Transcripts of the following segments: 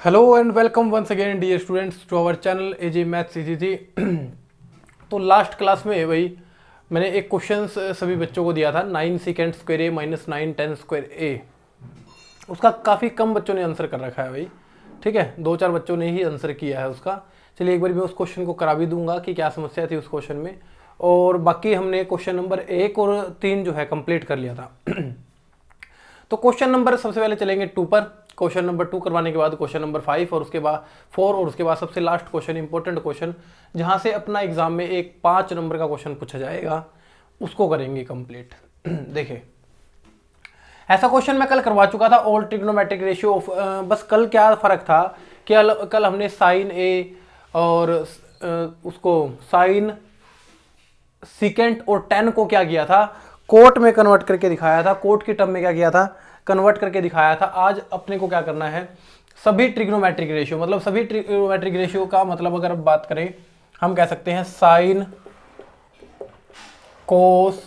Hello and welcome once again dear students to our channel AG maths easy. तो last class में भाई मैंने एक क्वेश्चन सभी बच्चों को दिया था 9 second square A minus 9 10 square ए। उसका काफ़ी कम बच्चों ने आंसर कर रखा है भाई, ठीक है, 2-4 बच्चों ने ही आंसर किया है उसका। चलिए एक बार मैं उस क्वेश्चन को करा भी दूंगा कि क्या समस्या थी उस क्वेश्चन में, और बाकी हमने क्वेश्चन नंबर 1 और 3 जो है कंप्लीट कर लिया था। तो क्वेश्चन नंबर सबसे पहले चलेंगे 2 पर, क्वेश्चन नंबर 2 करवाने के बाद क्वेश्चन नंबर 5 और उसके बाद 4 और उसके बाद सबसे लास्ट क्वेश्चन, इंपॉर्टेंट क्वेश्चन जहां से अपना एग्जाम में एक 5 नंबर का क्वेश्चन पूछा जाएगा, उसको करेंगे कंप्लीट। देखिए ऐसा क्वेश्चन मैं कल करवा चुका था, ऑल ट्रिग्नोमेट्रिक रेशियो ऑफ, बस कल क्या फर्क था कि कल हमने साइन ए और उसको साइन सीकेंट और टेन को क्या किया था, कोट में कन्वर्ट करके दिखाया था, कोट की टर्म में क्या किया था, कन्वर्ट करके दिखाया था। आज अपने को क्या करना है, सभी ट्रिग्नोमेट्रिक रेशियो, मतलब सभी ट्रिग्नोमेट्रिक रेशियो का मतलब अगर बात करें हम कह सकते हैं साइन, कोस,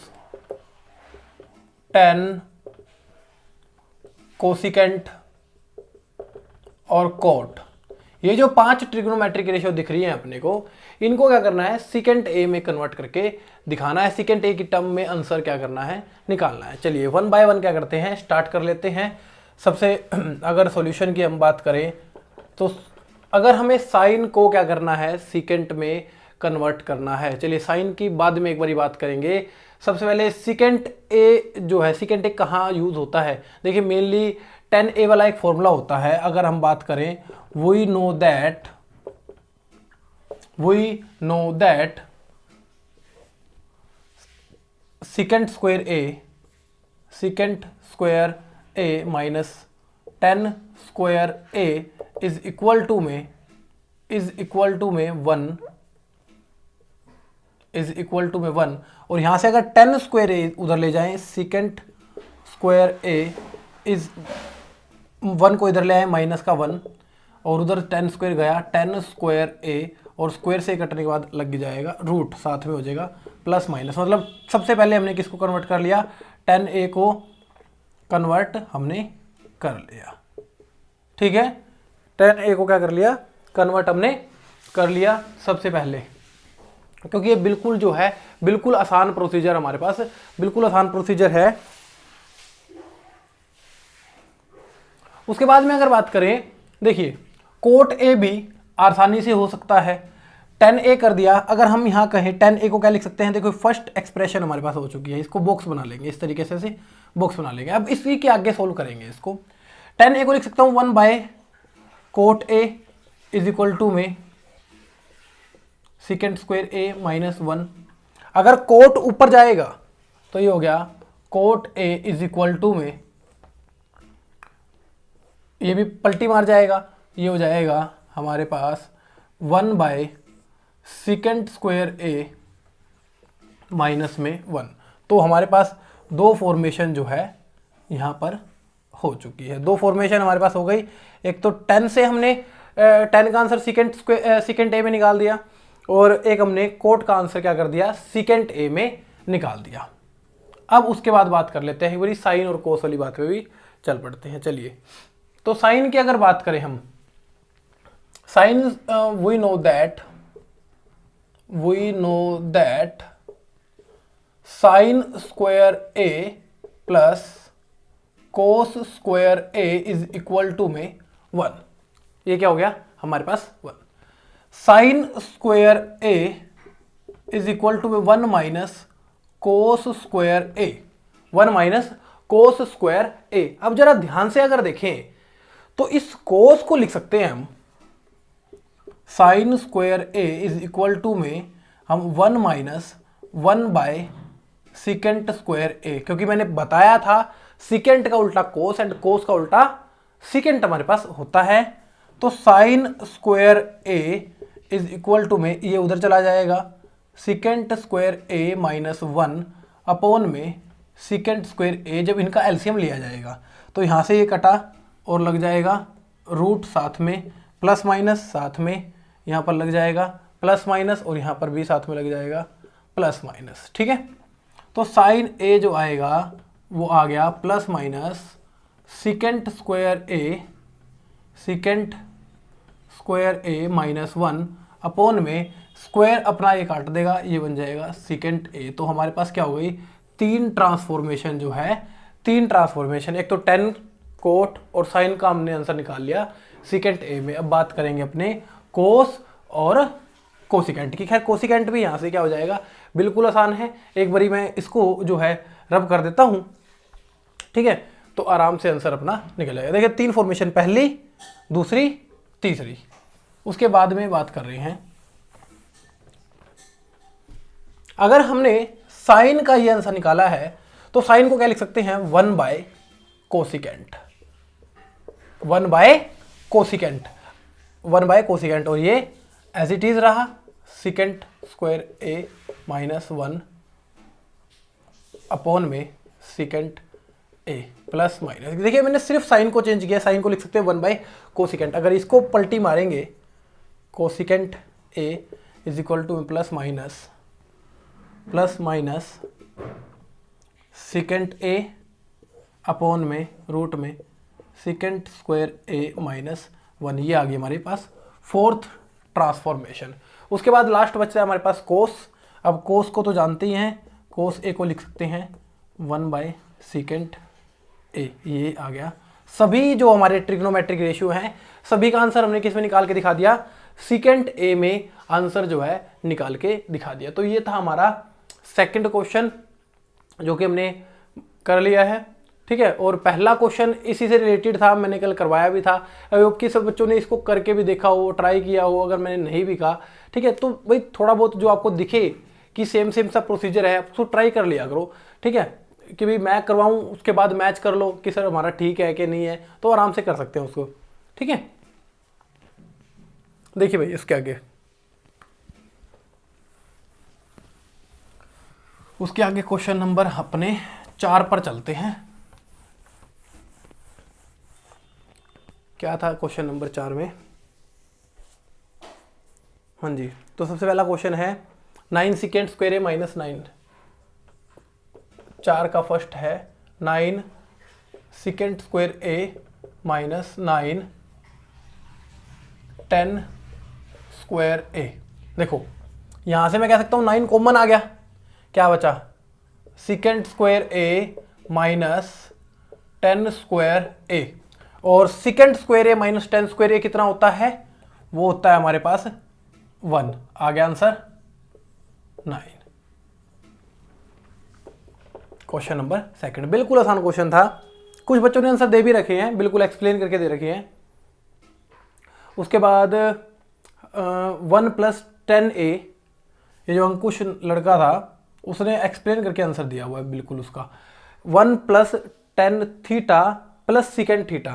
टेन, कोसिकेंट और कोट, ये जो 5 ट्रिग्नोमेट्रिक रेशियो दिख रही हैं अपने को, इनको क्या करना है सीकेंट ए में कन्वर्ट करके दिखाना है, सीकेंट ए की टर्म में आंसर क्या करना है, निकालना है। चलिए 1 बाय 1 क्या करते हैं, स्टार्ट कर लेते हैं। सबसे अगर सॉल्यूशन की हम बात करें तो अगर हमें साइन को क्या करना है सीकेंट में कन्वर्ट करना है, चलिए साइन की बाद में एक बारी बात करेंगे। सबसे पहले सीकेंट ए जो है, सीकेंट ए कहाँ यूज होता है, देखिए मेनली 10a वाला एक फॉर्मूला होता है। अगर हम बात करें we know that secant square a minus 10 square a is equal to में 1, और यहां से अगर 10 स्क्वायर a उधर ले जाएं, secant स्क्वायर a इज 1 को इधर ले आए माइनस का 1, और उधर 10 स्क्वायर गया, 10 स्क्वायर a, और स्क्वायर से कटने के बाद लग जाएगा रूट, साथ में हो जाएगा प्लस माइनस। मतलब सबसे पहले हमने किसको कन्वर्ट कर लिया, 10a को कन्वर्ट हमने कर लिया, ठीक है, 10a को क्या कर लिया, कन्वर्ट हमने कर लिया सबसे पहले, क्योंकि ये बिल्कुल जो है बिल्कुल आसान प्रोसीजर हमारे पास, बिल्कुल आसान प्रोसीजर है। उसके बाद में अगर बात करें, देखिए कोट ए भी आसानी से हो सकता है, 10a कर दिया। अगर हम यहाँ कहें 10a को क्या लिख सकते हैं, देखो फर्स्ट एक्सप्रेशन हमारे पास हो चुकी है, इसको बॉक्स बना लेंगे इस तरीके से बॉक्स बना लेंगे। अब इसी के आगे सोल्व करेंगे इसको, 10a को लिख सकता हूँ 1 by cot a is equal to में सेकेंड स्क्वायर a माइनस 1। अगर कोट ऊपर जाएगा तो ये हो गया cot a is equal to में, ये भी पलटी मार जाएगा, ये हो जाएगा हमारे पास 1 by second square a minus में 1। तो हमारे पास दो फॉर्मेशन जो है यहाँ पर हो चुकी है, दो फॉर्मेशन हमारे पास हो गई। एक तो 10 से हमने 10 का आंसर सेकेंड a में निकाल दिया, और एक हमने कोट का आंसर क्या कर दिया, सेकेंड a में निकाल दिया। अब उसके बाद बात कर लेते हैं, वही साइन और कोस वाली बात पे भी चल पड़ते हैं। चलिए तो साइन की अगर बात करें हम, sine we know that sine square a plus cos square a is equal to में 1। ये क्या हो गया हमारे पास 1। Sine square a is equal to में 1 minus cos square a, 1 minus cos square a। अब जरा ध्यान से अगर देखें तो इस कोस को लिख सकते हैं हम sine square a is equal to में हम 1 minus 1 by secant square a, क्योंकि मैंने बताया था सीकेंट का उल्टा कोस एंड कोस का उल्टा सीकेंट हमारे पास होता है। तो sine square a is equal to में, ये उधर चला जाएगा, secant square a minus 1 upon में सीकेंट स्क्वायर a। जब इनका एलसीएम लिया जाएगा तो यहाँ से ये कटा और लग जाएगा रूट, साथ में प्लस माइनस, साथ में यहाँ पर लग जाएगा प्लस माइनस, और यहाँ पर भी साथ में लग जाएगा प्लस माइनस, ठीक है। तो साइन a जो आएगा वो आ गया plus minus secant square a, secant square A minus 1 upon में स्क्वायर अपना ये काट देगा, ये बन जाएगा सेकेंड ए। तो हमारे पास क्या हो गई, तीन ट्रांसफॉर्मेशन जो है, तीन ट्रांसफॉर्मेशन, एक तो टेन कोट और साइन का हमने आंसर निकाल लिया सेकेंड ए में। अब बात करेंगे अपने कोस और कोसिकेंट की। खैर कोसिकेंट भी यहाँ से क्या हो जाएगा, बिल्कुल आसान है। एक बारी मैं इसको जो है रब कर देता हूँ, ठीक है, तो आराम से आंसर अपना निकल जाएगा। देखिए तीन फॉर्मेशन, पहली, दूसरी, तीसरी। उसके बाद में बात कर रहे हैं, अगर हमने साइन का ये आंसर निकाला है तो साइन को क्या लिख सकते हैं, 1 by cosecant, 1 by cosecant, 1 by cosecant. और ये एज इट इज रहा, secant square A minus 1 upon में सेकेंड ए प्लस माइनस। देखिए मैंने सिर्फ साइन को चेंज किया, साइन को लिख सकते हैं 1 बाय कोसिकेंट। अगर इसको पलटी मारेंगे, cosecant A is equal two plus minus second A upon में रूट में सेकेंड स्क्वायर ए माइनस 1। ये आ गई हमारे पास फोर्थ ट्रांसफॉर्मेशन। उसके बाद लास्ट बचता है हमारे पास कोस। अब कोस को तो जानते ही हैं, कोस ए को लिख सकते हैं 1 बाय सेकेंड ए, ये आ गया। सभी जो हमारे ट्रिग्नोमेट्रिक रेशियो हैं सभी का आंसर हमने किस में निकाल के दिखा दिया, सेकेंड ए में आंसर जो है निकाल के दिखा दिया। तो ये था हमारा सेकंड क्वेश्चन जो कि हमने कर लिया है, ठीक है। और पहला क्वेश्चन इसी से रिलेटेड था, मैंने कल करवाया भी था। अब कि सब बच्चों ने इसको करके भी देखा हो, ट्राई किया हो, अगर मैंने नहीं भी कहा, ठीक है, तो भाई थोड़ा बहुत जो आपको दिखे कि सेम सा प्रोसीजर है उसको ट्राई कर लिया करो, ठीक है। कि भाई मैं करवाऊँ उसके बाद मैच कर लो कि सर हमारा ठीक है कि नहीं है, तो आराम से कर सकते हैं उसको, ठीक है। देखिए भाई इसके आगे, उसके आगे क्वेश्चन नंबर अपने 4 पर चलते हैं। क्या था क्वेश्चन नंबर 4 में, हाँ जी, तो सबसे पहला क्वेश्चन है 9 सेकेंड स्क्वायर ए माइनस 9। 4 का फर्स्ट है 9 second square A minus 9 10 square ए। देखो यहां से मैं कह सकता हूं 9 कॉमन आ गया, क्या बचा, second square A minus 10 square ए। और second square A minus 10 square ए कितना होता है, वो होता है हमारे पास 1। आ गया आंसर 9। क्वेश्चन नंबर सेकंड, बिल्कुल आसान क्वेश्चन था। कुछ बच्चों ने आंसर दे भी रखे हैं, बिल्कुल एक्सप्लेन करके दे रखे हैं। उसके बाद 1 प्लस 10a, ये जो अंकुश लड़का था उसने एक्सप्लेन करके आंसर दिया हुआ है बिल्कुल उसका। 1 plus 10 theta plus second theta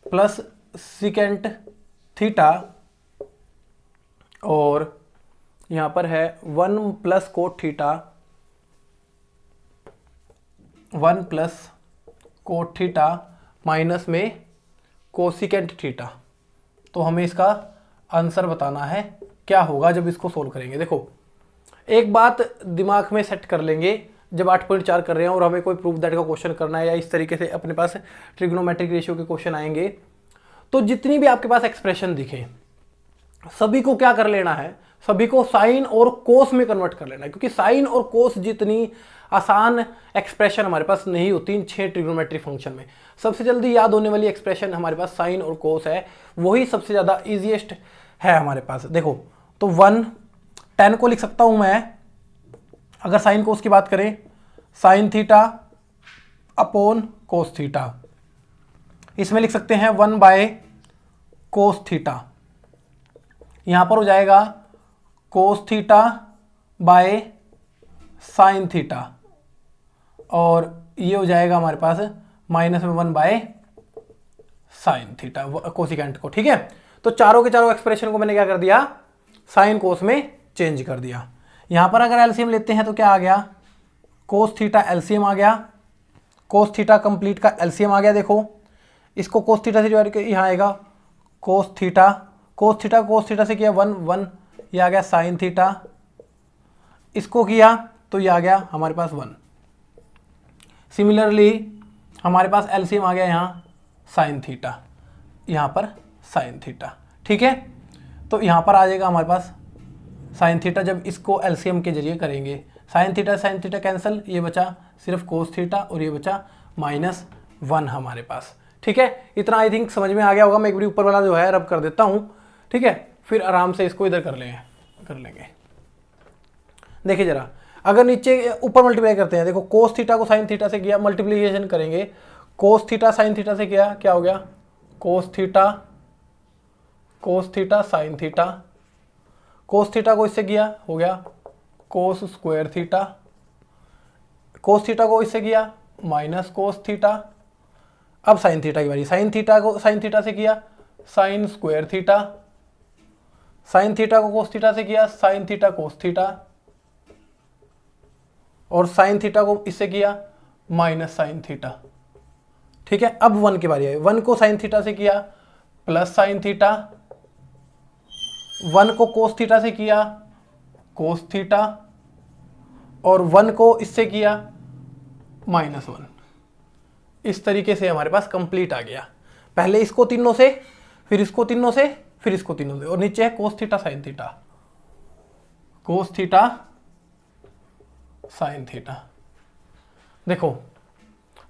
plus second theta, और यहां पर है 1 plus cot theta, 1 plus cot theta minus में कोसिकेंट थीटा। तो हमें इसका आंसर बताना है क्या होगा जब इसको सोल्व करेंगे। देखो एक बात दिमाग में सेट कर लेंगे, जब 8.4 कर रहे हैं और हमें कोई प्रूफ दैट का क्वेश्चन करना है या इस तरीके से अपने पास ट्रिग्नोमेट्रिक रेशियो के क्वेश्चन आएंगे, तो जितनी भी आपके पास एक्सप्रेशन दिखे सभी को क्या कर लेना है, सभी को साइन और कोस में कन्वर्ट कर लेना है। क्योंकि साइन और कोस जितनी आसान एक्सप्रेशन हमारे पास नहीं होती इन 6 ट्रिग्नोमेट्रिक फंक्शन में। सबसे जल्दी याद होने वाली एक्सप्रेशन हमारे पास साइन और कोस है, वही सबसे ज़्यादा ईजीएस्ट है हमारे पास। देखो तो 1 10 को लिख सकता हूं मैं, अगर साइन कोस की बात करें, sign theta upon cos theta. इसमें लिख सकते हैं 1 बाय कोस थीटा, यहां पर हो जाएगा cos theta by sine theta, और ये हो जाएगा हमारे पास माइनस में 1 बाय साइन थीटा कोसिकेंट को, ठीक है। तो चारों के चारों एक्सप्रेशन को मैंने क्या कर दिया, साइन कोस में चेंज कर दिया। यहां पर अगर एलसीएम लेते हैं तो क्या आ गया, कोस थीटा एलसीएम आ गया, कोस थीटा कंप्लीट का एलसीएम आ गया। देखो इसको कोस थीटा से डिवाइड कर, यहां आएगा कोस थीटा से किया 1 1, ये आ गया साइन थीटा, इसको किया तो ये आ गया हमारे पास 1। सिमिलरली हमारे पास एलसीएम आ गया यहाँ साइन थीटा, यहाँ पर साइन थीटा, ठीक है, तो यहाँ पर आ जाएगा हमारे पास साइन थीटा। जब इसको एलसीएम के जरिए करेंगे, साइन थीटा कैंसिल, ये बचा सिर्फ कोस थीटा और ये बचा -1 हमारे पास। ठीक है, इतना आई थिंक समझ में आ गया होगा। मैं एक बार ऊपर वाला जो है रब कर देता हूँ, ठीक है, फिर आराम से इसको इधर कर लेंगे। देखिए जरा, अगर नीचे ऊपर मल्टीप्लाई करते हैं, देखो कोस थीटा को साइन थीटा से किया, मल्टीप्लिकेशन करेंगे, कोस थीटा साइन थीटा से किया, क्या हो गया, cos theta sine theta, cos theta को इससे किया, हो गया cos square theta, cos theta को इससे किया माइनस कोस थीटा। अब साइन थीटा की बारी, साइन थीटा को साइन थीटा से किया sign square theta, sign theta को कोस थीटा से किया साइन थीटा कोस थीटा, और साइन थीटा को इससे किया माइनस साइन थीटा। ठीक है, अब 1 की बारी आई, 1 को साइन थीटा से किया प्लस साइन थीटा, 1 को कोस थीटा से किया कोस थीटा, और 1 को इससे किया -1। इस तरीके से हमारे पास कंप्लीट आ गया। पहले इसको तीनों से, फिर इसको तीनों से, फिर इसको तीनों से, और नीचे है cos theta sine theta, cos theta sine theta. देखो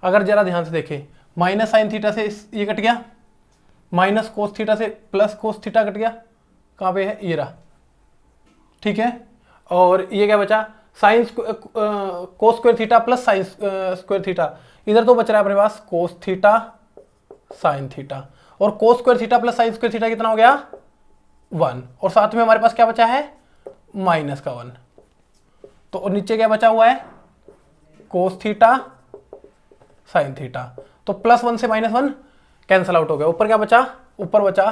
अगर जरा ध्यान से देखें, माइनस साइन थीटा से ये कट गया, माइनस कोस थीटा से प्लस कोस थीटा कट गया, कहाँ पे है, ये रहा। ठीक है, और ये क्या बचा, sine cos square theta plus sign square theta. इधर तो बच रहा है अपने पास कोस थीटा साइन थीटा, और cos square theta plus sign square theta कितना हो गया, 1, और साथ में हमारे पास क्या बचा है, माइनस का 1। तो और नीचे क्या बचा हुआ है, कोस थीटा साइन थीटा। तो +1 से -1 कैंसल आउट हो गया। ऊपर क्या बचा, ऊपर बचा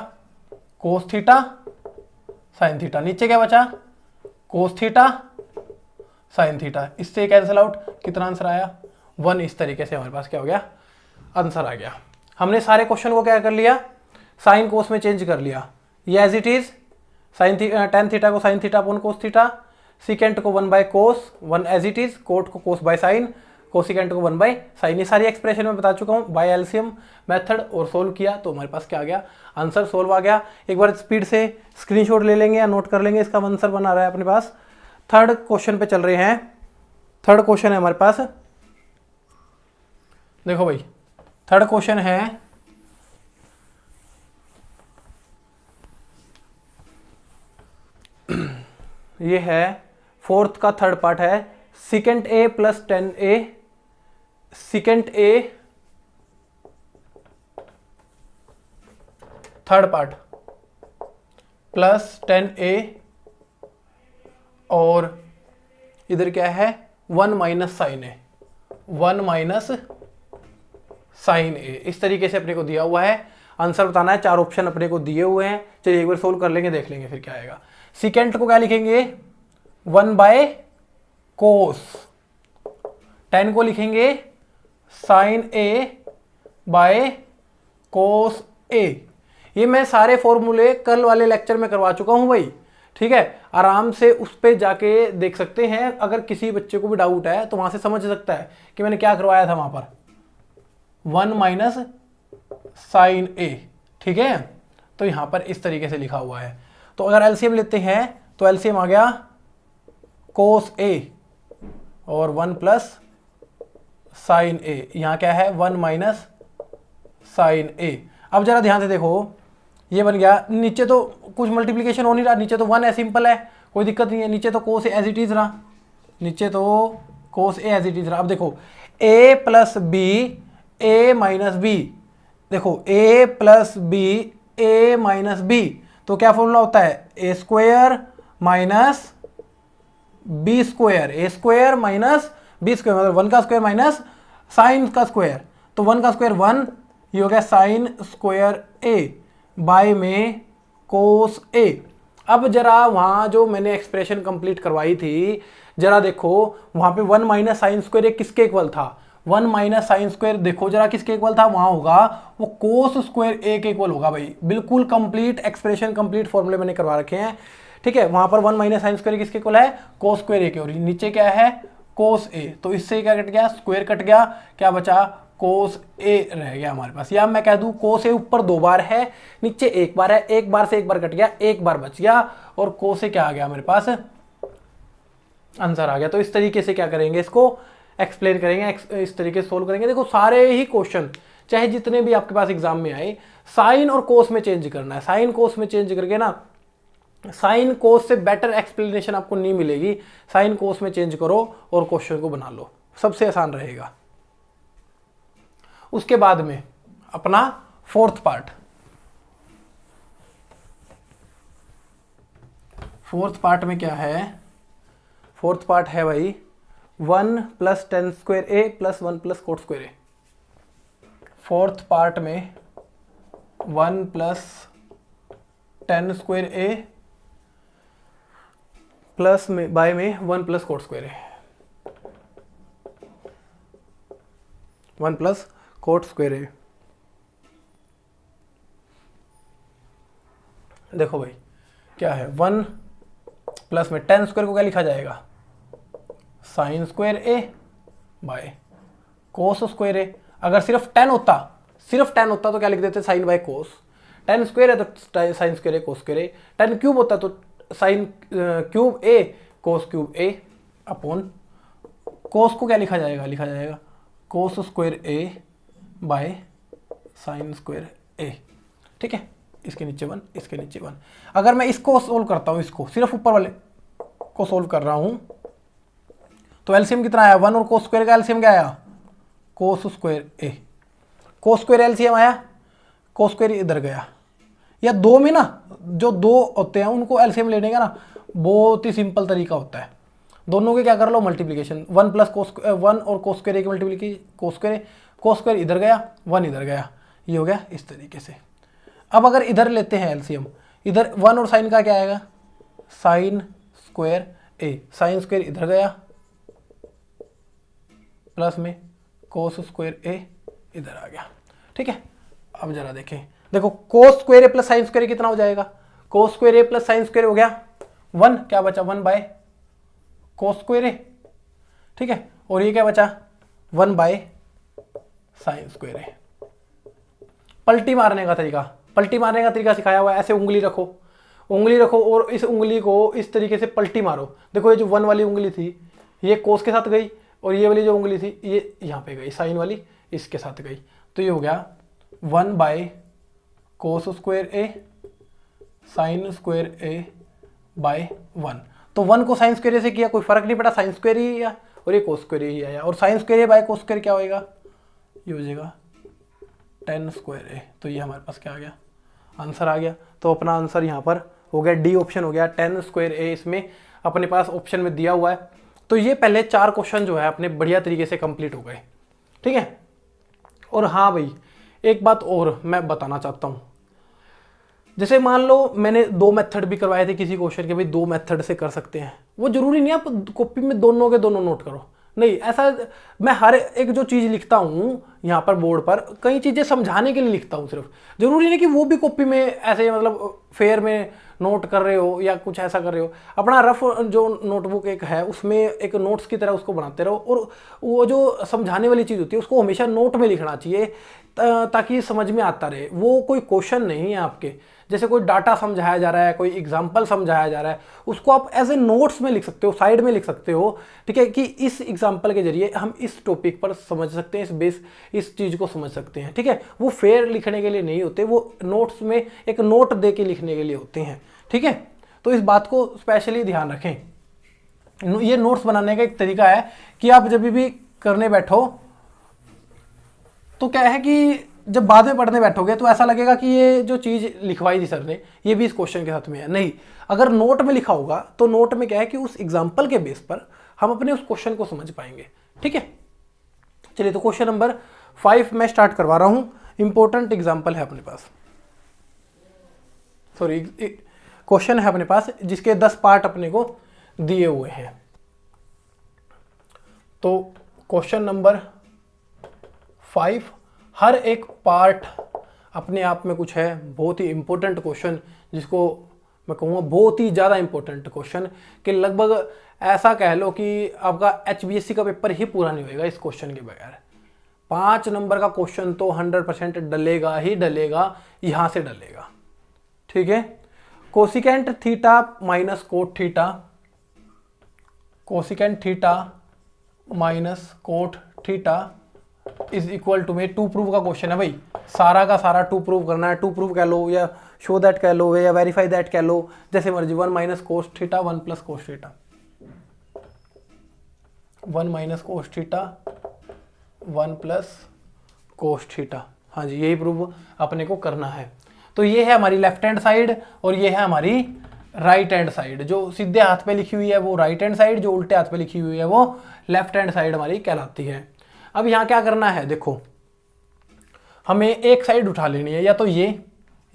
कोस थीटा साइन थीटा, नीचे क्या बचा, कोस थीटा साइन थीटा। इससे कैंसिल आउट, कितना आंसर आया, 1। इस तरीके से हमारे पास क्या हो गया, आंसर आ गया। हमने सारे क्वेश्चन को क्या कर लिया, साइन कोस में चेंज कर लिया। ये as it is sine tan theta को sine theta upon cos theta, secant को 1/कोस, 1 एज इट इज, कोट को कोस बाय साइन, कोसिकेंट को 1/साइन। ये सारी एक्सप्रेशन में बता चुका हूँ बाय एलसीएम मेथड, और सोल्व किया तो हमारे पास क्या आ गया, आंसर सोल्व आ गया। एक बार स्पीड से स्क्रीनशॉट ले लेंगे या नोट कर लेंगे, इसका आंसर बना रहा है अपने पास। थर्ड क्वेश्चन पे चल रहे हैं, थर्ड क्वेश्चन है हमारे पास। देखो भाई, थर्ड क्वेश्चन है, ये है फोर्थ का थर्ड पार्ट है, सिकेंट ए प्लस 10a, सिकेंट ए थर्ड पार्ट प्लस 10a, और इधर क्या है 1 माइनस साइन ए, 1 माइनस साइन ए। इस तरीके से अपने को दिया हुआ है, आंसर बताना है। 4 ऑप्शन अपने को दिए हुए हैं, चलिए एक बार सोल्व कर लेंगे, देख लेंगे फिर क्या आएगा। सिकेंट को क्या लिखेंगे, 1/कोस, 10 को लिखेंगे साइन ए बाय कोस ए। ये मैं सारे फॉर्मूले कल वाले लेक्चर में करवा चुका हूं भाई, ठीक है, आराम से उस पे जाके देख सकते हैं। अगर किसी बच्चे को भी डाउट है तो वहां से समझ सकता है कि मैंने क्या करवाया था वहां पर, 1 माइनस साइन ए। ठीक है, तो यहां पर इस तरीके से लिखा हुआ है। तो अगर एलसीएम लेते हैं तो एलसीएम आ गया कोस ए और 1 प्लस साइन ए, यहां क्या है 1 माइनस साइन ए। अब जरा ध्यान से देखो, ये बन गया, नीचे तो कुछ मल्टीप्लिकेशन हो नहीं रहा, नीचे तो 1 है, सिंपल है, कोई दिक्कत नहीं है। नीचे तो cos A as it is रहा, नीचे तो cos A as it is रहा। अब देखो a plus B A minus B, देखो a plus B A minus B, तो क्या फॉर्मूला होता है, A square minus B square, A square minus B square, मतलब 1 का स्क्वायर माइनस साइन का स्क्वायर। तो 1 का स्क्वायर 1, ये हो गया साइन स्क्वायर ए बाय में कोस ए। अब जरा वहां जो मैंने एक्सप्रेशन कंप्लीट करवाई थी, जरा देखो वहां पे 1 माइनस साइन स्क्वायर ए किसके इक्वल था, 1 माइनस साइन स्क्वायर देखो जरा किसके इक्वल था, वहां होगा वो कोस स्क्वायर ए के इक्वल होगा भाई। बिल्कुल कंप्लीट एक्सप्रेशन, कंप्लीट फॉर्मूले मैंने करवा रखे हैं, ठीक है। वहां पर 1 माइनस साइन स्क्वायर किसके इक्वल है, कोस स्क्वायर ए के, और नीचे क्या है कोस ए, तो इससे क्या कट गया, स्क्वायर कट गया, क्या बचा कोस ए रह गया हमारे पास, या मैं कह दूं कोस ए ऊपर 2 बार है, नीचे 1 बार है, 1 बार से 1 बार कट गया, 1 बार बच गया, और कोस ए क्या आ गया हमारे पास, आंसर आ गया। तो इस तरीके से क्या करेंगे, इसको एक्सप्लेन करेंगे, इस तरीके से सोल्व करेंगे। देखो सारे ही क्वेश्चन चाहे जितने भी आपके पास एग्जाम में आए, साइन और कोस में चेंज करना है। साइन कोस में चेंज करके ना, साइन कोस से बेटर एक्सप्लेनेशन आपको नहीं मिलेगी। साइन कोस में चेंज करो और क्वेश्चन को बना लो, सबसे आसान रहेगा। उसके बाद में अपना फोर्थ पार्ट, फोर्थ पार्ट में क्या है, फोर्थ पार्ट है भाई 1 + tan स्क्वायर ए + 1 + cot स्क्वायर ए। फोर्थ पार्ट में 1 + tan स्क्वायर ए प्लस में बाय में 1 + cot स्क्वायर ए, 1 + cot स्क्वायर ए। देखो भाई क्या है, 1 प्लस में tan स्क्वायर को क्या लिखा जाएगा, sine square A by cos square A. अगर सिर्फ tan होता तो क्या लिख देते, sine by cos. tan square है तो sine square A cos square A. tan cube होता तो sine cube A cos cube A upon cos को क्या लिखा जाएगा cos square A by sine square A. ठीक है, इसके नीचे 1, इसके नीचे 1। अगर मैं इसको सोल्व करता हूँ, इसको सिर्फ ऊपर वाले को सोल्व कर रहा हूँ, तो एलसीएम कितना आया, 1 और कोस स्क्वायर का एलसीएम क्या आया, कोस square A. Cos square LCM आया, कोस स्क्वायर इधर गया। या 2 में ना जो 2 होते हैं उनको एलसीएम लेने का ना बहुत ही सिंपल तरीका होता है। दोनों के क्या कर लो, मल्टीप्लिकेशन। 1 + cos 1 और कोस स्क्वायर ए की मल्टीप्लिकेशन, कोस स्क्वायर इधर गया, 1 इधर गया, ये हो गया इस तरीके से। अब अगर इधर लेते हैं एलसीएम, इधर 1 और साइन का क्या आएगा, sign square A. Sine square इधर गया प्लस में कोस स्क्वायर ए इधर आ गया। ठीक है, अब जरा देखें, देखो कोस स्क्वायर ए प्लस साइन स्क्वायर कितना हो जाएगा, कोस स्क्वायर ए प्लस साइन स्क्वायर हो गया 1, क्या बचा 1 बाय कोस स्क्वायर ए। ठीक है, और ये क्या बचा 1 बाय साइन स्क्वायर ए। पलटी मारने का तरीका सिखाया हुआ है। ऐसे उंगली रखो और इस उंगली को इस तरीके से पलटी मारो। देखो ये जो 1 वाली उंगली थी ये कोस के साथ गई, और ये वाली जो उंगली थी ये यहाँ पे गई, साइन वाली इसके साथ गई। तो ये हो गया 1 by cos square A sine square A by 1। तो 1 को साइन स्क्वायर ए से किया, कोई फर्क नहीं पड़ा, साइन स्क्वायर ही आया और ये कोस स्क्वायर ही आया। और sign square A by cos square क्या होएगा, ये हो जाएगा tan स्क्वायर ए। तो ये हमारे पास क्या आ गया, आंसर आ गया। तो अपना आंसर यहाँ पर हो गया, डी ऑप्शन हो गया, tan स्क्वायर ए इसमें अपने पास ऑप्शन में दिया हुआ है। तो ये पहले 4 क्वेश्चन जो है अपने बढ़िया तरीके से कंप्लीट हो गए। ठीक है, और हाँ भाई एक बात और मैं बताना चाहता हूँ, जैसे मान लो मैंने 2 मेथड भी करवाए थे किसी क्वेश्चन के, भाई 2 मेथड से कर सकते हैं, वो जरूरी नहीं आप कॉपी में दोनों के दोनों नोट करो, नहीं ऐसा। मैं हर एक जो चीज़ लिखता हूँ यहाँ पर बोर्ड पर, कई चीज़ें समझाने के लिए लिखता हूँ सिर्फ, जरूरी नहीं कि वो भी कॉपी में ऐसे मतलब फेयर में नोट कर रहे हो या कुछ ऐसा कर रहे हो। अपना रफ जो नोटबुक एक है उसमें एक नोट्स की तरह उसको बनाते रहो, और वो जो समझाने वाली चीज़ होती है उसको हमेशा नोट में लिखना चाहिए ताकि समझ में आता रहे। वो कोई क्वेश्चन नहीं है आपके, जैसे कोई डाटा समझाया जा रहा है, कोई एग्जाम्पल समझाया जा रहा है, उसको आप एज ए नोट्स में लिख सकते हो, साइड में लिख सकते हो। ठीक है, कि इस एग्जाम्पल के जरिए हम इस टॉपिक पर समझ सकते हैं, इस चीज़ को समझ सकते हैं। ठीक है, वो फेयर लिखने के लिए नहीं होते, वो नोट्स में एक नोट दे के लिखने के लिए होते हैं। ठीक है, तो इस बात को स्पेशली ध्यान रखें। ये नोट्स बनाने का एक तरीका है कि आप जब भी करने बैठो तो क्या है कि जब बाद में पढ़ने बैठोगे तो ऐसा लगेगा कि ये जो चीज़ लिखवाई थी सर ने ये भी इस क्वेश्चन के साथ में है। नहीं, अगर नोट में लिखा होगा तो नोट में क्या है कि उस एग्जाम्पल के बेस पर हम अपने उस क्वेश्चन को समझ पाएंगे। ठीक है, चलिए तो क्वेश्चन नंबर 5 मैं स्टार्ट करवा रहा हूँ। इंपॉर्टेंट एग्जाम्पल है अपने पास, सॉरी क्वेश्चन है अपने पास जिसके 10 पार्ट अपने को दिए हुए हैं। तो क्वेश्चन नंबर 5, हर एक पार्ट अपने आप में कुछ है, बहुत ही इंपॉर्टेंट क्वेश्चन, जिसको मैं कहूँगा बहुत ही ज़्यादा इंपॉर्टेंट क्वेश्चन, कि लगभग ऐसा कह लो कि आपका HBSC का पेपर ही पूरा नहीं होएगा इस क्वेश्चन के बगैर। 5 नंबर का क्वेश्चन तो 100% डलेगा ही डलेगा, यहां से डलेगा। ठीक है, cosecant theta minus cot theta, cosecant theta minus cot theta is equal to में टू प्रूव का क्वेश्चन है भाई, सारा का सारा टू प्रूव करना है। टू प्रूव कह लो या शो दैट कह लो या वेरीफाई दैट कह लो, जैसे मर्जी। 1 minus cos theta 1 plus cos theta, 1 minus cos theta 1 plus cos theta. हाँ जी, यही प्रूव अपने को करना है। तो ये है हमारी लेफ्ट हैंड साइड और ये है हमारी राइट हैंड साइड। जो सीधे हाथ पे लिखी हुई है वो राइट हैंड साइड, जो उल्टे हाथ पे लिखी हुई है वो लेफ्ट हैंड साइड हमारी कहलाती है। अब यहाँ क्या करना है, देखो हमें एक साइड उठा लेनी है, या तो ये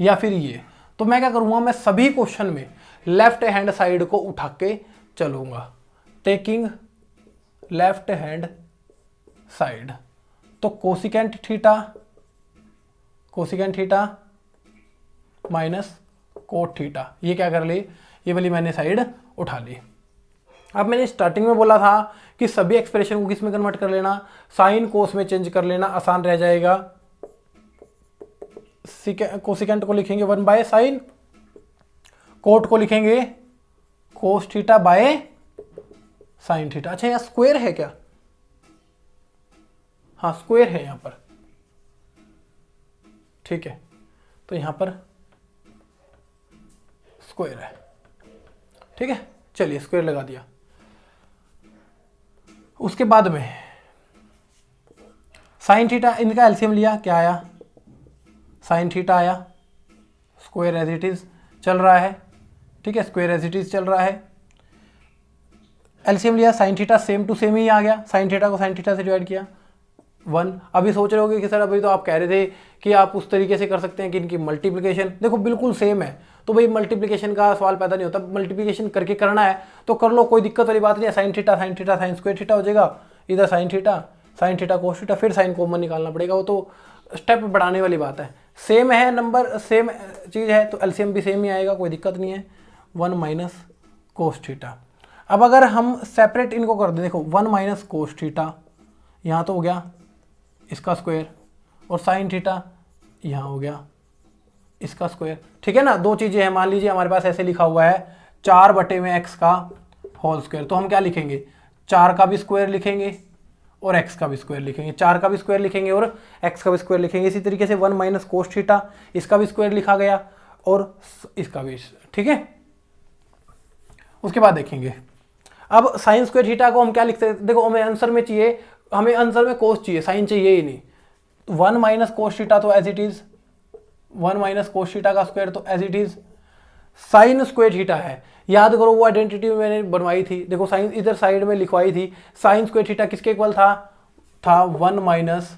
या फिर ये। तो मैं क्या करूँगा, मैं सभी क्वेश्चन में लेफ्ट हैंड साइड को उठा के चलूँगा, टेकिंग लेफ्ट हैंड साइड। तो cosecant theta minus cot theta, ये क्या कर ली, ये वाली मैंने साइड उठा ली। अब मैंने स्टार्टिंग में बोला था कि सभी एक्सप्रेशन को किस में कन्वर्ट कर लेना, साइन कोस में चेंज कर लेना, आसान रह जाएगा। कोसिकेंट को लिखेंगे 1 बाय साइन, कोट को लिखेंगे cos theta by sine theta. अच्छा यहाँ स्क्वायर है क्या, हाँ स्क्वायर है यहाँ पर, ठीक है, तो यहाँ पर स्क्वायर है। ठीक है, चलिए स्क्वायर लगा दिया। उसके बाद में साइन थीटा, इनका एलसीएम लिया, क्या आया, साइन थीटा आया, स्क्वायर एज इट इज चल रहा है। ठीक है, स्क्वायर एज इट इज चल रहा है। एलसीएम लिया, sine theta same to same ही आ गया, साइन थीटा को साइन थीटा से डिवाइड किया 1। अभी सोच रहे होगे कि सर अभी तो आप कह रहे थे कि आप उस तरीके से कर सकते हैं कि इनकी मल्टीप्लिकेशन, देखो बिल्कुल सेम है, तो भाई मल्टीप्लिकेशन का सवाल पैदा नहीं होता। मल्टीप्लिकेशन करके करना है तो कर लो, कोई दिक्कत वाली बात नहीं है। Sine theta sine square theta हो जाएगा, इधर साइन थीटा कोस थीटा, फिर साइन कॉमन निकालना पड़ेगा, वो तो स्टेप बढ़ाने वाली बात है। सेम है नंबर, सेम चीज़ है तो एलसीएम भी सेम ही आएगा, कोई दिक्कत नहीं है। 1 माइनस कोस थीटा। अब अगर हम सेपरेट इनको कर दें, देखो 1 माइनस कोस थीटा यहाँ तो हो गया इसका स्क्वायर, और साइन थीटा यहाँ हो गया इसका स्क्वायर। ठीक है ना, दो चीज़ें हैं। मान लीजिए हमारे पास ऐसे लिखा हुआ है 4/x का होल स्क्वायर, तो हम क्या लिखेंगे, 4 का भी स्क्वायर लिखेंगे और x का भी स्क्वायर लिखेंगे, 4 का भी स्क्वायर लिखेंगे और x का भी स्क्वायर लिखेंगे। इसी तरीके से 1 माइनस कोस थीटा, इसका भी स्क्वायर लिखा गया और इसका भी। ठीक है, उसके बाद देखेंगे अब साइन स्क्वायर थीटा को हम क्या लिखते हैं, देखो हमें आंसर में चाहिए, हमें आंसर में कोस चाहिए, साइन चाहिए ही नहीं। 1 माइनस कोस थीटा तो as it is, 1 minus cos theta का स्क्वायर तो as it is. Sine square theta है, याद करो वो आइडेंटिटी मैंने बनवाई थी, देखो साइन इधर साइड में लिखवाई थी। साइन स्क्वायर थीटा किसके इक्वल था 1 माइनस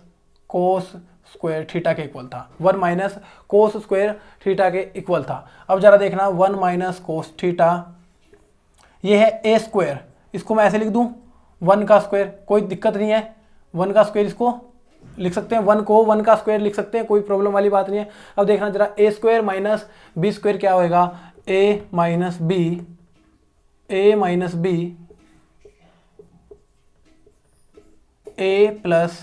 कोस स्क्वायर थीटा के इक्वल था, 1 माइनस कोस स्क्वायर थीटा के इक्वल था। अब जरा देखना 1 माइनस कोस थीटा, ये है ए स्क्वायर, इसको मैं ऐसे लिख दूं 1 का स्क्वायर, कोई दिक्कत नहीं है। 1 का स्क्वायर इसको लिख सकते हैं, 1 को 1 का स्क्वायर लिख सकते हैं, कोई प्रॉब्लम वाली बात नहीं है। अब देखना जरा ए स्क्वायर माइनस बी स्क्वायर क्या होएगा, ए minus B A plus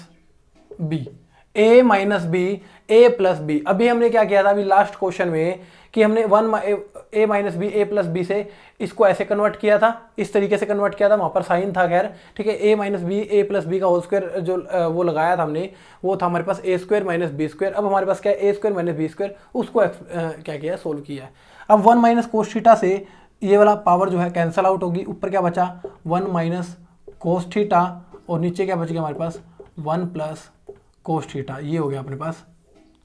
B, A minus B A plus B. अभी हमने क्या किया था अभी लास्ट क्वेश्चन में कि हमने ए माइनस बी ए प्लस बी से इसको ऐसे कन्वर्ट किया था, इस तरीके से कन्वर्ट किया था, वहाँ पर साइन था खैर। ठीक है, ए माइनस बी ए प्लस बी का होल स्क्वायर जो वो लगाया था हमने, वो था हमारे पास ए स्क्वायर माइनस बी स्क्वायर। अब हमारे पास क्या है, A square minus B square, उसको क्या किया, सोल्व किया है। अब 1 माइनस कोस थीटा से ये वाला पावर जो है कैंसल आउट होगी, ऊपर क्या बचा 1 माइनस कोस थीटा और नीचे क्या बच गया हमारे पास 1 प्लस कोस थीटा। ये हो गया अपने पास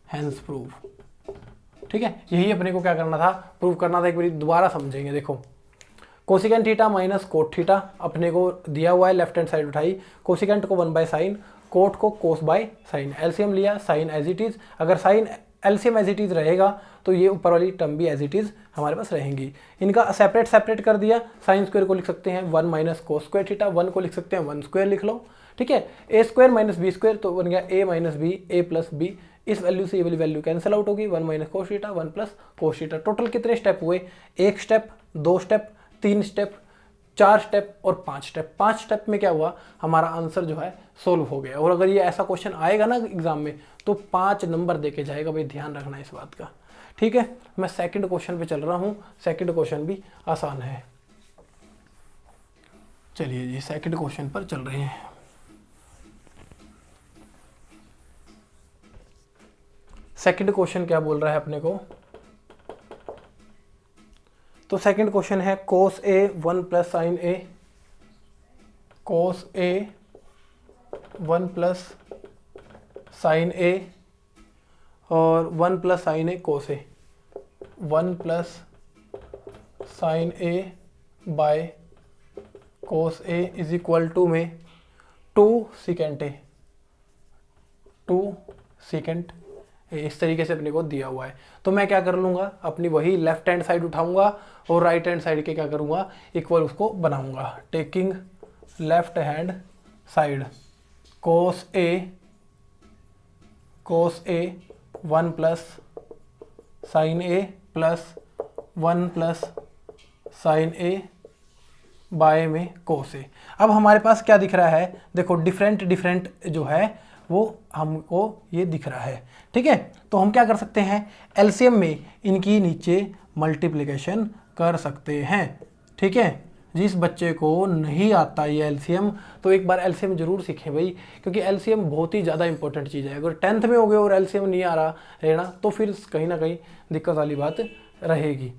हैंस प्रूफ। ठीक है, यही अपने को क्या करना था, प्रूव करना था। एक बार दोबारा समझेंगे, देखो cosecant theta minus cot theta अपने को दिया हुआ है, लेफ्ट हैंड साइड उठाई, कोसिकेंट को 1 बाय साइन, कोट को कोस बाय साइन, एलसीएम लिया, साइन एज इट इज। अगर sine LCM as it is रहेगा तो ये ऊपर वाली टर्म भी एज इट इज हमारे पास रहेंगी। इनका सेपरेट कर दिया, साइन स्क्वायर को लिख सकते हैं 1 माइनस कोस स्क्वायर थीटा, 1 को लिख सकते हैं 1 स्क्वायर लिख लो। ठीक है, A square minus B square तो बन गया ए माइनस बी ए प्लस बी, इस वैल्यू से ये वाली वैल्यू कैंसिल आउट होगी, 1 minus cos theta 1 plus cos theta. Total कितने स्टेप हुए, 1 स्टेप 2 स्टेप 3 स्टेप 4 स्टेप और 5 स्टेप। 5 स्टेप में क्या हुआ, हमारा आंसर जो है सोल्व हो गया। और अगर ये ऐसा क्वेश्चन आएगा ना एग्जाम में तो 5 नंबर देके जाएगा भाई, ध्यान रखना इस बात का। ठीक है, मैं सेकंड क्वेश्चन पे चल रहा हूँ। सेकंड क्वेश्चन भी आसान है। चलिए जी सेकंड क्वेश्चन पर चल रहे हैं। सेकंड क्वेश्चन क्या बोल रहा है अपने को, तो सेकंड क्वेश्चन है cos A 1 plus sine A, cos A 1 plus sine A और 1 plus sine A cos A, 1 plus sine A by cos A is equal to में 2 सेकेंट A, 2 सेकेंट इस तरीके से अपने को दिया हुआ है। तो मैं क्या कर लूँगा, अपनी वही लेफ्ट हैंड साइड उठाऊंगा और राइट हैंड साइड के क्या करूँगा, इक्वल उसको बनाऊंगा। Taking left hand side cos A 1 plus sine A plus 1 plus sine A by में cos A। अब हमारे पास क्या दिख रहा है, देखो डिफरेंट जो है वो हमको ये दिख रहा है। ठीक है, तो हम क्या कर सकते हैं, एलसीएम में इनकी नीचे मल्टीप्लिकेशन कर सकते हैं। ठीक है, जिस बच्चे को नहीं आता ये एलसीएम तो एक बार एलसीएम जरूर सीखें भाई, क्योंकि एलसीएम बहुत ही ज़्यादा इंपॉर्टेंट चीज़ है। अगर 10th में हो गए और एलसीएम नहीं आ रहा है ना तो फिर कहीं ना कहीं दिक्कत वाली बात रहेगी।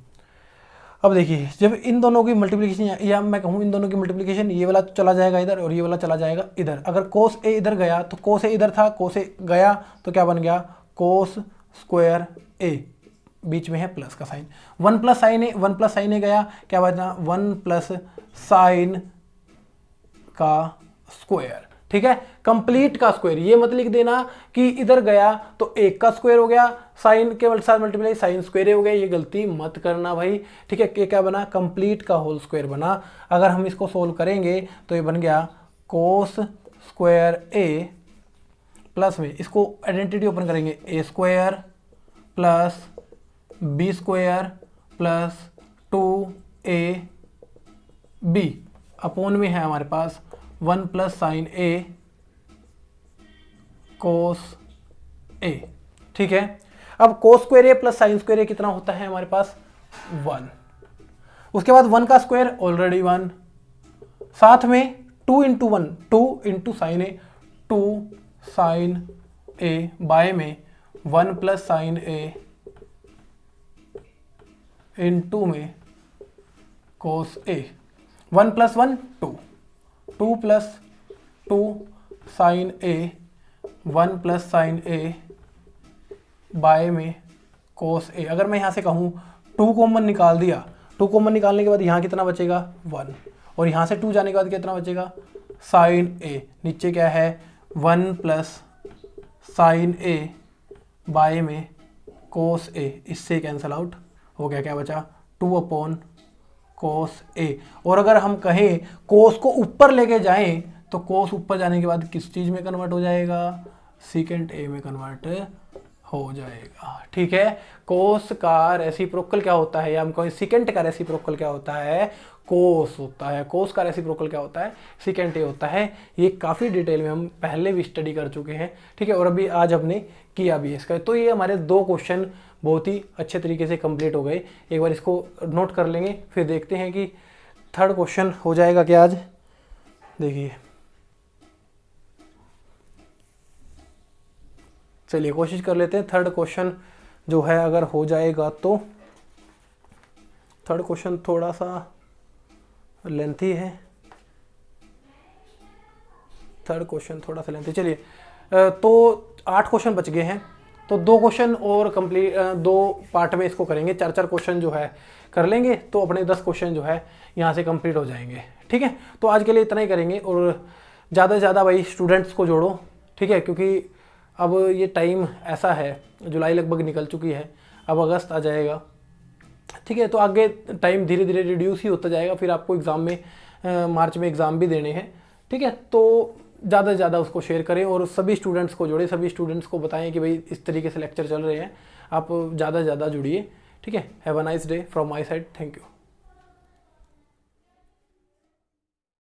अब देखिए, जब इन दोनों की मल्टीप्लिकेशन या मैं कहूँ इन दोनों की मल्टीप्लिकेशन, ये वाला चला जाएगा इधर और ये वाला चला जाएगा इधर। अगर cos A इधर गया तो cos A इधर था, cos A गया तो क्या बन गया, cos स्क्वायर A, बीच में है प्लस का sine. 1 plus sine A, 1 plus sine A गया, क्या बना 1 प्लस साइन का स्क्वायर। ठीक है, कंप्लीट का स्क्वायर, ये मत लिख देना कि इधर गया तो 1 का स्क्वायर हो गया, साइन के साथ मल्टीप्लाई साइन स्क्वायर हो गया, ये गलती मत करना भाई। ठीक है, ये क्या बना, कंप्लीट का होल स्क्वायर बना। अगर हम इसको सोल्व करेंगे तो ये बन गया cos स्क्वायर A प्लस में इसको आइडेंटिटी ओपन करेंगे, A square plus B square plus 2AB upon में है हमारे पास 1 plus sine A cos A। ठीक है, अब cos square A plus sign square A कितना होता है हमारे पास 1। उसके बाद 1 का स्क्वायर ऑलरेडी 1, साथ में 2 into 1 2 into sine A, 2 sine A by में 1 प्लस साइन A इंटू में cos A। 1 plus 1 2, 2 plus 2 sine A, 1 plus sine A by में cos A। अगर मैं यहाँ से कहूँ 2 कॉमन निकाल दिया, 2 कॉमन निकालने के बाद यहाँ कितना बचेगा 1, और यहाँ से 2 जाने के बाद कितना बचेगा साइन A। नीचे क्या है 1 प्लस साइन A बाय में cos A, इससे कैंसल आउट हो गया, क्या बचा 2 अपॉन cos A। और अगर हम कहें cos को ऊपर लेके जाएं तो cos ऊपर जाने के बाद किस चीज़ में कन्वर्ट हो जाएगा, सेकेंट A में कन्वर्ट हो जाएगा। ठीक है, cos का रेसिप्रोकल क्या होता है, या हम कहें सेकेंट का रेसिप्रोकल क्या होता है, cos होता है। cos का रेसिप्रोकल क्या होता है, सेकेंट A होता है। ये काफ़ी डिटेल में हम पहले भी स्टडी कर चुके हैं। ठीक है, और अभी आज हमने किया भी इसका। तो ये हमारे 2 क्वेश्चन बहुत ही अच्छे तरीके से कंप्लीट हो गए। एक बार इसको नोट कर लेंगे, फिर देखते हैं कि थर्ड क्वेश्चन हो जाएगा क्या आज। देखिए, चलिए कोशिश कर लेते हैं थर्ड क्वेश्चन जो है अगर हो जाएगा तो। थर्ड क्वेश्चन थोड़ा सा लेंथी है, थर्ड क्वेश्चन थोड़ा सा लेंथी। चलिए, तो 8 क्वेश्चन बच गए हैं, तो 2 क्वेश्चन और कंप्लीट 2 पार्ट में इसको करेंगे। 4 क्वेश्चन जो है कर लेंगे तो अपने 10 क्वेश्चन जो है यहाँ से कंप्लीट हो जाएंगे। ठीक है, तो आज के लिए इतना ही करेंगे, और ज़्यादा से ज़्यादा भाई स्टूडेंट्स को जोड़ो। ठीक है, क्योंकि अब ये टाइम ऐसा है, जुलाई लगभग निकल चुकी है, अब अगस्त आ जाएगा। ठीक है, तो आगे टाइम धीरे धीरे रिड्यूस ही होता जाएगा, फिर आपको एग्ज़ाम में मार्च में एग्ज़ाम भी देने हैं। ठीक है, तो ज़्यादा से ज़्यादा उसको शेयर करें और सभी स्टूडेंट्स को जोड़ें, सभी स्टूडेंट्स को बताएं कि भाई इस तरीके से लेक्चर चल रहे हैं, आप ज़्यादा से ज़्यादा जुड़िए। ठीक है, have a nice day from my side, thank you.